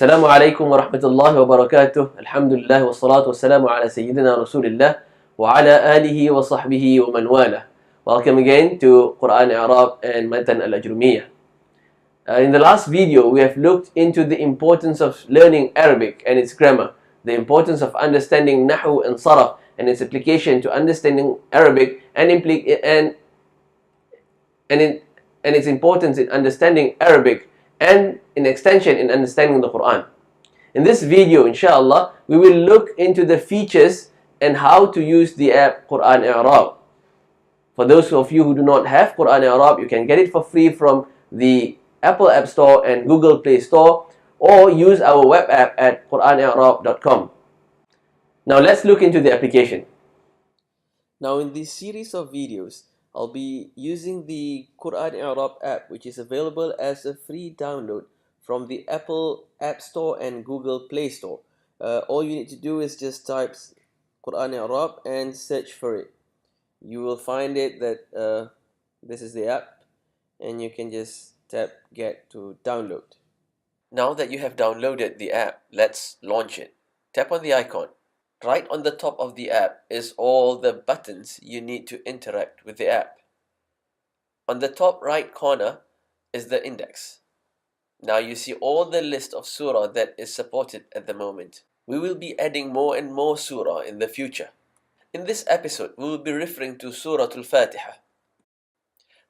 السلام عليكم ورحمة الله وبركاته. الحمد لله والصلاة والسلام على سيدنا رسول الله وعلى آله وصحبه ومن والاه. Welcome again to QuranIrab and Matan al-Ajrumiyyah. In the last video, we have looked into the importance of learning Arabic and its grammar, the importance of understanding Nahu and Saraf and its application to understanding Arabic and its importance in understanding Arabic and in extension in understanding the Quran. In this video, inshallah, we will look into the features and how to use the app QuranIrab. For those of you who do not have QuranIrab, you can get it for free from the Apple App Store and Google Play Store, or use our web app at QuranIrab.com. Now let's look into the application. Now in this series of videos, I'll be using the QuranIrab app, which is available as a free download from the Apple App Store and Google Play Store. All you need to do is just type QuranIrab and search for it. You will find it that this is the app, and you can just tap get to download. Now that you have downloaded the app, let's launch it. Tap on the icon. Right on the top of the app is all the buttons you need to interact with the app. On the top right corner is the index. Now you see all the list of surah that is supported at the moment. We will be adding more and more surah in the future. In this episode, we will be referring to Surah Al-Fatiha.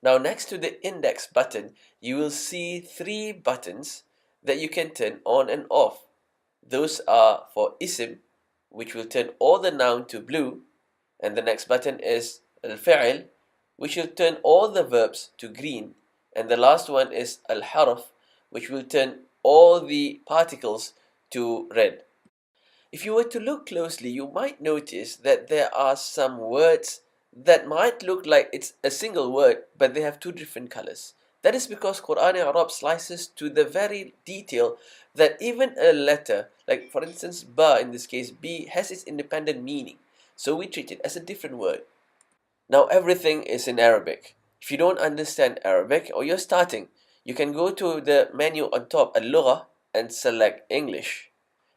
Now next to the index button, you will see 3 buttons that you can turn on and off. Those are for Ism, which will turn all the noun to blue, and the next button is Al-Fi'l, which will turn all the verbs to green, and the last one is Al-Harf, which will turn all the particles to red. If you were to look closely, you might notice that there are some words that might look like it's a single word, but they have 2 different colors. That is because QuranIrab slices to the very detail that even a letter, like for instance ba in this case, B, has its independent meaning. So we treat it as a different word. Now everything is in Arabic. If you don't understand Arabic or you're starting, you can go to the menu on top, Al-Lugha, and select English.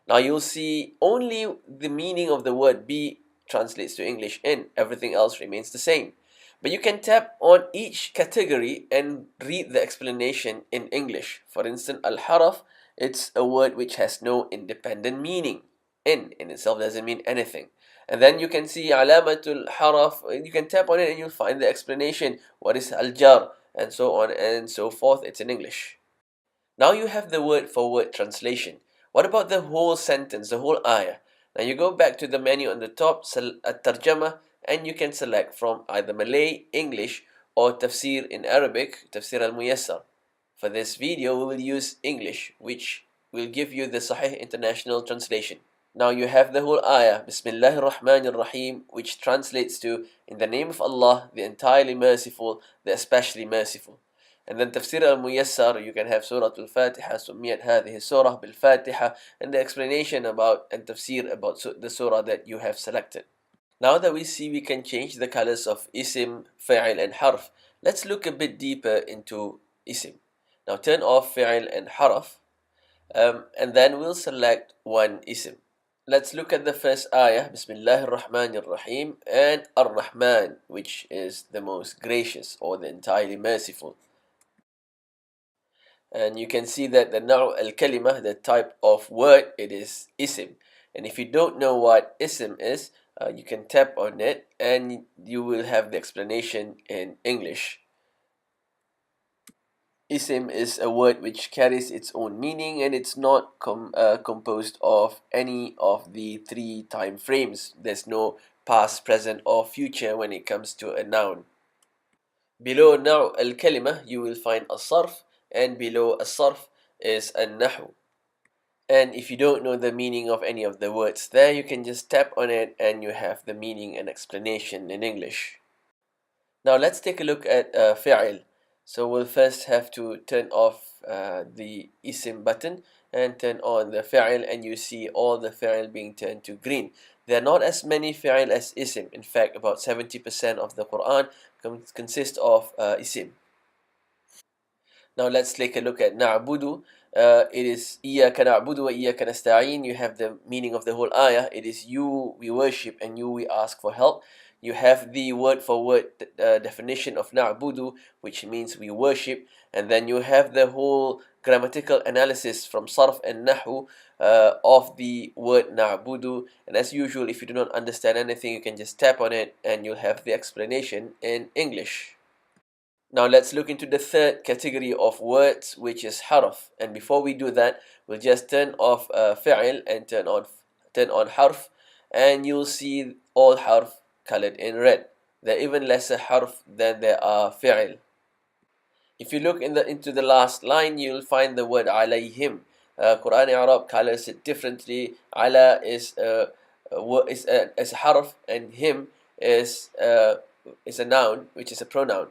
Now you'll see only the meaning of the word be translates to English in, everything else remains the same. But you can tap on each category and read the explanation in English. For instance, Al-Haraf, it's a word which has no independent meaning. In itself doesn't mean anything. And then you can see Alamatul Haraf, you can tap on it and you'll find the explanation. What is Al-Jar? And so on and so forth. It's in English. Now you have the word for word translation. What about the whole sentence, the whole ayah? Now you go back to the menu on the top, At-Tarjama, and you can select from either Malay, English, or Tafsir in Arabic, Tafsir al-Muyassar. For this video, we will use English, which will give you the Sahih International Translation. Now you have the whole ayah, Bismillahir Rahmanir Rahim, which translates to, in the name of Allah, the entirely merciful, the especially merciful. And then Tafsir al-Muyassar, you can have Surah Al-Fatiha, Summiyat Hadhihi Surah Bil-Fatiha, and the explanation about and Tafsir about the surah that you have selected. Now that we see we can change the colors of Isim, Fa'il and Harf, let's look a bit deeper into Isim. Now turn off Fa'il and Harf, and then we'll select one Isim. Let's look at the first ayah, Bismillahir Rahmanir Rahim, and Ar-Rahman, which is the most gracious or the entirely merciful. And you can see that the Naw al-Kalimah, the type of word, it is Isim. And if you don't know what Isim is, you can tap on it and you will have the explanation in English. Isim is a word which carries its own meaning, and it's not composed of any of the 3 time frames. There's no past, present or future when it comes to a noun. Below Naw al-Kalimah, you will find a sarf, and below a sarf is a nahu. And if you don't know the meaning of any of the words there, you can just tap on it and you have the meaning and explanation in English. Now let's take a look at Fi'il. So we'll first have to turn off the Isim button and turn on the Fi'il, and you see all the Fi'il being turned to green. There are not as many Fi'il as Isim. In fact, about 70% of the Quran consists of Isim. Now let's take a look at na'budu. It is إِيَّاكَ نَعْبُدُ وَإِيَّاكَ نَسْتَعِينُ. You have the meaning of the whole ayah. It is you we worship and you we ask for help. You have the word for word definition of na'budu, which means we worship. And then you have the whole grammatical analysis from sarf and nahu of the word na'budu. And as usual, if you do not understand anything, you can just tap on it and you'll have the explanation in English. Now let's look into the third category of words, which is harf. And before we do that, we'll just turn off fi'il and turn on harf, and you'll see all harf colored in red. There are even lesser harf than there are fi'il. If you look into the last line, you'll find the word alayhim. QuranIrab colors it differently. Ala is a harf, and him is a noun, which is a pronoun.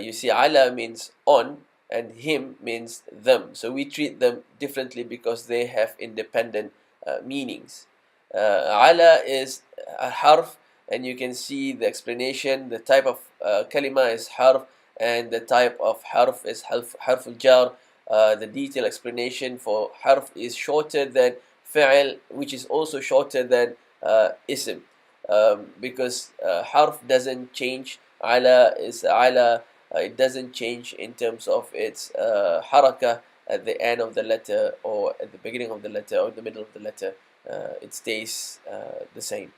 You see, ala means on and him means them. So we treat them differently because they have independent meanings. Ala is a harf, and you can see the explanation. The type of kalima is harf, and the type of harf is harful jar. The detailed explanation for harf is shorter than fi'il, which is also shorter than ism, because harf doesn't change. Ala is ala. It doesn't change in terms of its harakah at the end of the letter or at the beginning of the letter or in the middle of the letter. It stays the same.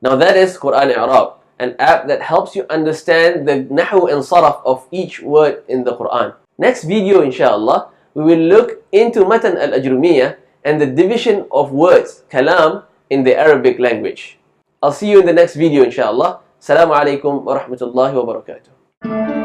Now that is QuranIrab, an app that helps you understand the nahu and saraf of each word in the Quran. Next video, inshallah, we will look into matan al-Ajrumiyyah and the division of words, kalam, in the Arabic language. I'll see you in the next video, inshallah. Assalamu alaikum wa rahmatullahi wa barakatuh.